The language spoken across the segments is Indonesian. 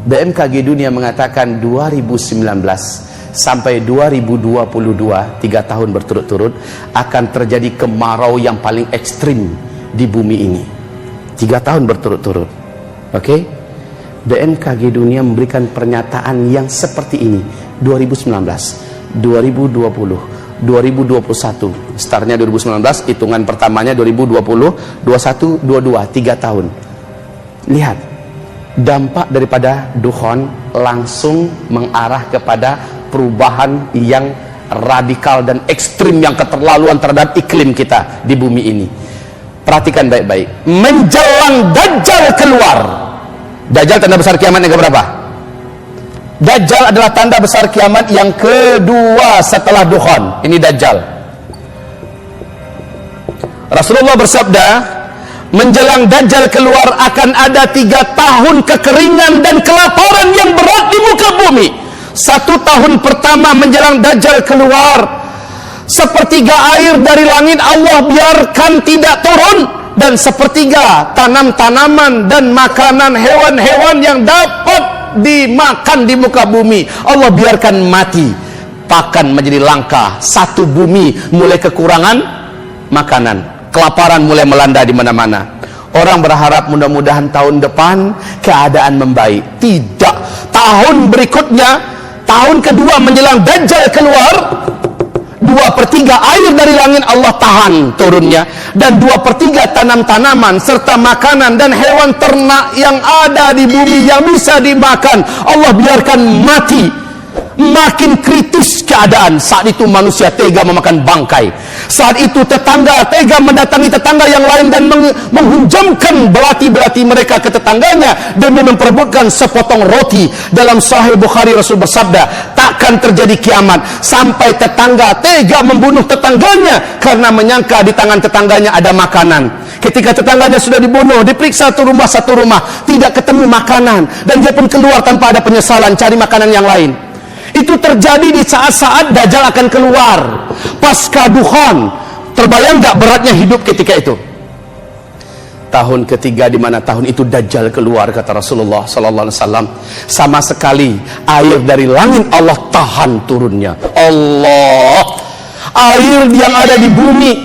BMKG dunia mengatakan 2019 sampai 2022, 3 tahun berturut-turut, akan terjadi kemarau yang paling ekstrim di bumi ini. 3 tahun berturut-turut. Oke? BMKG dunia memberikan pernyataan yang seperti ini. 2019, 2020, 2021, startnya 2019, hitungan pertamanya 2020, 21, 22, 3 tahun. Lihat, dampak daripada dukhon langsung mengarah kepada perubahan yang radikal dan ekstrim, yang keterlaluan terhadap iklim kita di bumi ini. Perhatikan baik-baik. Menjelang Dajjal keluar. Dajjal tanda besar kiamat yang keberapa? Dajjal adalah tanda besar kiamat yang kedua setelah dukhon. Ini Dajjal. Rasulullah bersabda, menjelang Dajjal keluar akan ada 3 tahun kekeringan dan kelaparan yang berat di muka bumi. 1 tahun pertama menjelang Dajjal keluar, sepertiga air dari langit Allah biarkan tidak turun, dan sepertiga tanam-tanaman dan makanan hewan-hewan yang dapat dimakan di muka bumi Allah biarkan mati, pakan menjadi langka. Satu bumi mulai kekurangan makanan, kelaparan mulai melanda di mana-mana. Orang berharap mudah-mudahan tahun depan keadaan membaik. Tidak. Tahun berikutnya, tahun kedua menjelang Dajjal keluar, 2/3 air dari langit Allah tahan turunnya, dan 2/3 tanam-tanaman serta makanan dan hewan ternak yang ada di bumi yang bisa dimakan Allah biarkan mati. Makin kritis keadaan. Saat itu manusia tega memakan bangkai. Saat itu tetangga tega mendatangi tetangga yang lain dan menghujamkan belati-belati mereka ke tetangganya demi memperebutkan sepotong roti. Dalam Sahih Bukhari Rasul bersabda, takkan terjadi kiamat sampai tetangga tega membunuh tetangganya karena menyangka di tangan tetangganya ada makanan. Ketika tetangganya sudah dibunuh, diperiksa satu rumah, tidak ketemu makanan, dan dia pun keluar tanpa ada penyesalan cari makanan yang lain. Itu terjadi di saat-saat Dajjal akan keluar, pasca dukhon. Terbayang gak beratnya hidup ketika itu? Tahun ketiga di mana tahun itu Dajjal keluar, kata Rasulullah sallallahu alaihi wasallam, sama sekali air dari langit Allah tahan turunnya. Allah, air yang ada di bumi,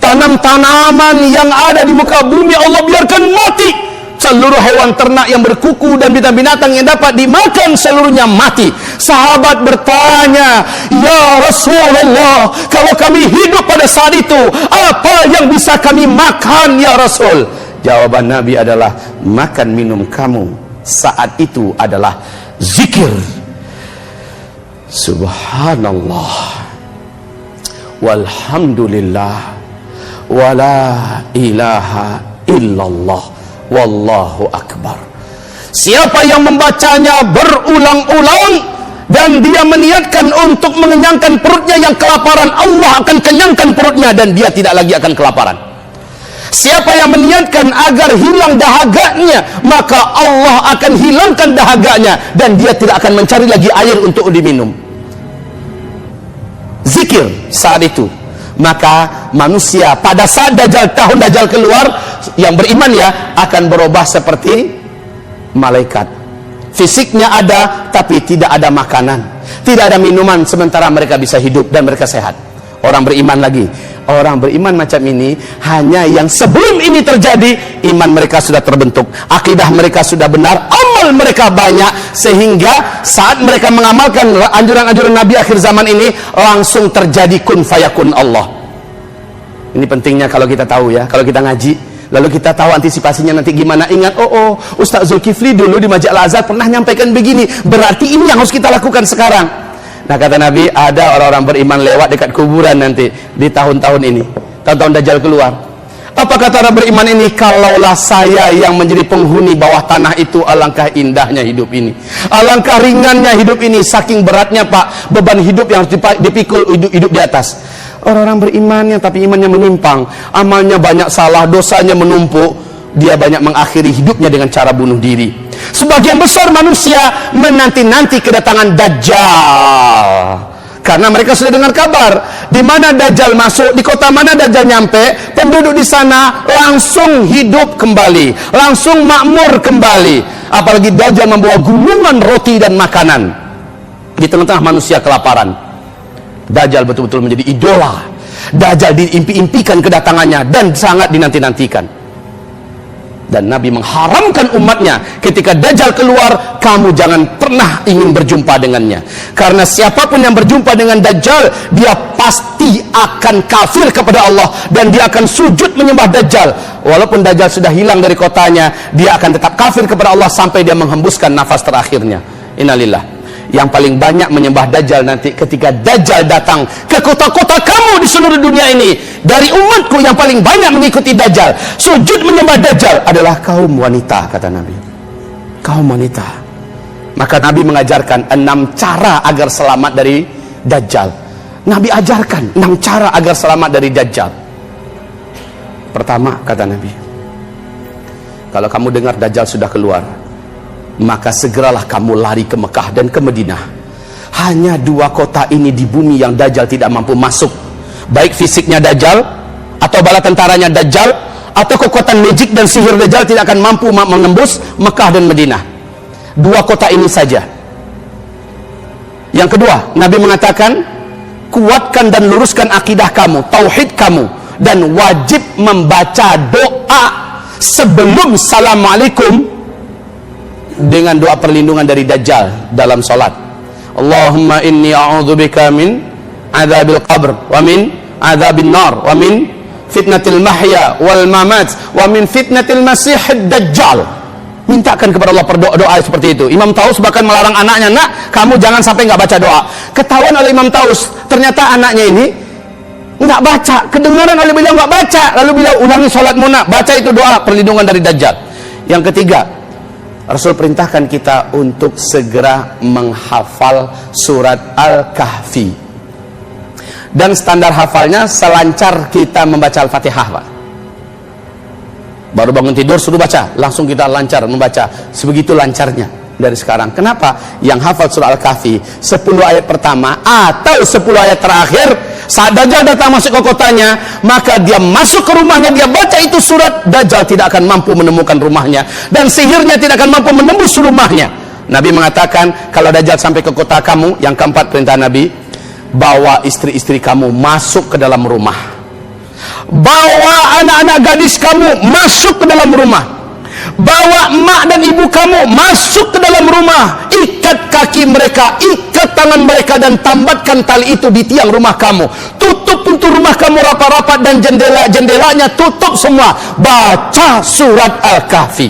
tanam-tanaman yang ada di muka bumi Allah biarkan mati. Seluruh hewan ternak yang berkuku dan binatang-binatang yang dapat dimakan seluruhnya mati. Sahabat bertanya, ya Rasulullah, kalau kami hidup pada saat itu, apa yang bisa kami makan ya Rasul? Jawaban Nabi adalah, makan minum kamu saat itu adalah zikir. Subhanallah, walhamdulillah, wala ilaha illallah, wallahu akbar. Siapa yang membacanya berulang-ulang dan dia meniatkan untuk mengenyangkan perutnya yang kelaparan, Allah akan kenyangkan perutnya dan dia tidak lagi akan kelaparan. Siapa yang meniatkan agar hilang dahaganya, maka Allah akan hilangkan dahaganya dan dia tidak akan mencari lagi air untuk diminum. Zikir saat itu. Maka manusia pada saat tahun Dajjal keluar, yang beriman ya, akan berubah seperti malaikat. Fisiknya ada, tapi tidak ada makanan, tidak ada minuman, sementara mereka bisa hidup dan mereka sehat. Orang beriman lagi, orang beriman macam ini hanya yang sebelum ini terjadi, iman mereka sudah terbentuk, akidah mereka sudah benar, amal mereka banyak, sehingga saat mereka mengamalkan anjuran-anjuran Nabi akhir zaman ini, langsung terjadi kun fayakun Allah. Ini pentingnya kalau kita tahu ya, kalau kita ngaji, lalu kita tahu antisipasinya nanti gimana. Ingat, Ustaz Zulkifli dulu di Masjid Al-Azhar pernah nyampaikan begini, berarti ini yang harus kita lakukan sekarang. Nah, kata Nabi, ada orang-orang beriman lewat dekat kuburan nanti di tahun-tahun ini, tahun-tahun Dajjal keluar. Apa kata orang beriman ini? Kalaulah saya yang menjadi penghuni bawah tanah itu, alangkah indahnya hidup ini, alangkah ringannya hidup ini. Saking beratnya Pak, beban hidup yang harus dipikul hidup di atas. Orang-orang beriman yang tapi imannya menyimpang, amalnya banyak salah, dosanya menumpuk, dia banyak mengakhiri hidupnya dengan cara bunuh diri. Sebagian besar manusia menanti-nanti kedatangan Dajjal. Karena mereka sudah dengar kabar di mana Dajjal masuk, di kota mana Dajjal nyampe, penduduk di sana langsung hidup kembali, langsung makmur kembali. Apalagi Dajjal membawa gunungan roti dan makanan di tengah-tengah manusia kelaparan. Dajjal betul-betul menjadi idola. Dajjal diimpi-impikan kedatangannya dan sangat dinanti-nantikan. Dan Nabi mengharamkan umatnya ketika Dajjal keluar, kamu jangan pernah ingin berjumpa dengannya. Karena siapapun yang berjumpa dengan Dajjal, dia pasti akan kafir kepada Allah dan dia akan sujud menyembah Dajjal. Walaupun Dajjal sudah hilang dari kotanya, dia akan tetap kafir kepada Allah sampai dia menghembuskan nafas terakhirnya. Innalillah. Yang paling banyak menyembah Dajjal nanti ketika Dajjal datang ke kota-kota kamu di seluruh dunia ini. Dari umatku yang paling banyak mengikuti Dajjal, sujud menyembah Dajjal adalah kaum wanita, kata Nabi. Kaum wanita. Maka Nabi mengajarkan 6 cara agar selamat dari Dajjal. Nabi ajarkan 6 cara agar selamat dari Dajjal. Pertama, kata Nabi, kalau kamu dengar Dajjal sudah keluar, maka segeralah kamu lari ke Mekah dan ke Madinah. Hanya 2 kota ini di bumi yang Dajjal tidak mampu masuk, baik fisiknya Dajjal atau bala tentaranya Dajjal atau kekuatan magic dan sihir Dajjal tidak akan mampu menembus Mekah dan Madinah. 2 kota ini saja. Yang kedua, Nabi mengatakan, kuatkan dan luruskan akidah kamu, tauhid kamu, dan wajib membaca doa sebelum Assalamualaikum dengan doa perlindungan dari Dajjal dalam salat. Allahumma inni a'udzubika min adzabil qabr wa min adzabin nar wa min fitnatil mahya wal mamat wa min fitnatil masiihid dajjal. Mintakan kepada Allah doa seperti itu. Imam Taus bahkan melarang anaknya, nak, kamu jangan sampai nggak baca doa. Ketahuan oleh Imam Taus, ternyata anaknya ini nggak baca, kedengaran oleh beliau nggak baca, lalu beliau ulangi salatmu, nak, baca itu doa perlindungan dari Dajjal. Yang ketiga, Rasul perintahkan kita untuk segera menghafal surat Al-Kahfi. Dan standar hafalnya selancar kita membaca Al-Fatihah, Pak. Baru bangun tidur suruh baca, langsung kita lancar membaca. Sebegitu lancarnya dari sekarang. Kenapa? Yang hafal surah Al-Kahfi 10 ayat pertama atau 10 ayat terakhir, saat Dajjal datang masuk ke kotanya, maka dia masuk ke rumahnya, dia baca itu surat, Dajjal tidak akan mampu menemukan rumahnya dan sihirnya tidak akan mampu menembus rumahnya. Nabi mengatakan, kalau Dajjal sampai ke kota kamu, yang keempat perintah Nabi, bawa istri-istri kamu masuk ke dalam rumah, bawa anak-anak gadis kamu masuk ke dalam rumah, bawa emak dan ibu kamu masuk ke dalam rumah, ikat kaki mereka, ikat tangan mereka, dan tambatkan tali itu di tiang rumah kamu, tutup pintu rumah kamu rapat-rapat dan jendela-jendelanya tutup semua, baca surat Al-Kahfi.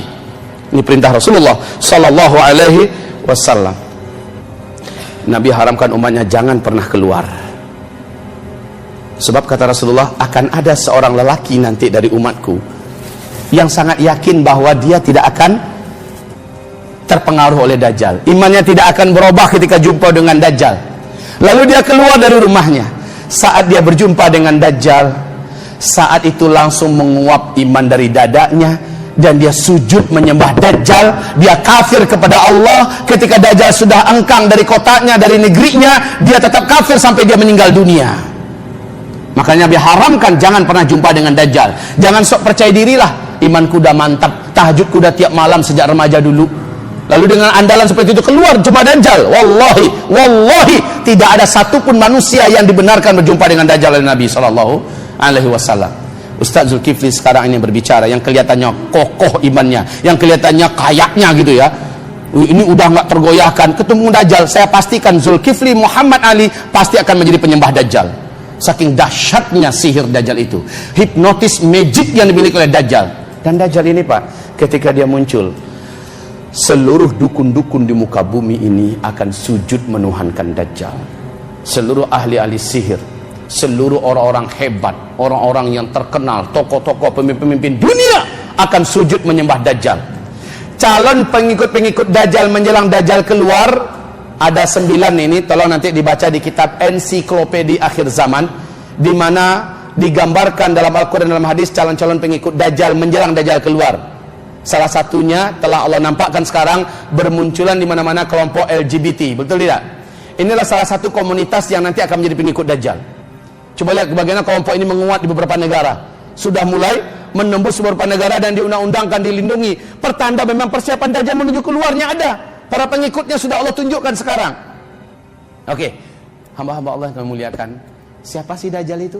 Ini perintah Rasulullah sallallahu alaihi wasallam. Nabi haramkan umatnya jangan pernah keluar, sebab kata Rasulullah, akan ada seorang lelaki nanti dari umatku yang sangat yakin bahwa dia tidak akan terpengaruh oleh Dajjal, imannya tidak akan berubah ketika jumpa dengan Dajjal. Lalu dia keluar dari rumahnya. Saat dia berjumpa dengan Dajjal, saat itu langsung menguap iman dari dadanya dan dia sujud menyembah Dajjal. Dia kafir kepada Allah. Ketika Dajjal sudah engkang dari kotanya, dari negerinya, dia tetap kafir sampai dia meninggal dunia. Makanya Nabi haramkan jangan pernah jumpa dengan Dajjal. Jangan sok percaya dirilah, imanku udah mantap, tahajudku udah tiap malam sejak remaja dulu, lalu dengan andalan seperti itu keluar jumpa Dajjal. Wallahi tidak ada satupun manusia yang dibenarkan berjumpa dengan Dajjal oleh Nabi SAW. Ustaz Zulkifli sekarang ini berbicara, yang kelihatannya kokoh imannya, yang kelihatannya kayaknya gitu ya, ini udah nggak tergoyahkan, ketemu Dajjal, saya pastikan Zulkifli Muhammad Ali pasti akan menjadi penyembah Dajjal. Saking dahsyatnya sihir Dajjal itu, hipnotis magic yang dimiliki oleh Dajjal. Dan Dajjal ini, Pak, ketika dia muncul, seluruh dukun-dukun di muka bumi ini akan sujud menuhankan Dajjal. Seluruh ahli-ahli sihir, seluruh orang-orang hebat, orang-orang yang terkenal, tokoh-tokoh, pemimpin-pemimpin dunia akan sujud menyembah Dajjal. Calon pengikut-pengikut Dajjal menjelang Dajjal keluar ada 9 ini, tolong nanti dibaca di kitab Ensiklopedia Akhir Zaman, di mana digambarkan dalam Al-Quran, dalam hadis, calon-calon pengikut Dajjal menjelang Dajjal keluar. Salah satunya telah Allah nampakkan sekarang bermunculan di mana-mana kelompok LGBT, betul tidak? inilah salah satu komunitas yang nanti akan menjadi pengikut Dajjal. Coba lihat bagaimana kelompok ini menguat di beberapa negara. Sudah mulai menembus beberapa negara dan diundang-undangkan, dilindungi. Pertanda memang persiapan Dajjal menuju keluarnya ada. Para pengikutnya sudah Allah tunjukkan sekarang. Oke, hamba-hamba Allah yang kami muliakan. Siapa sih Dajjal itu?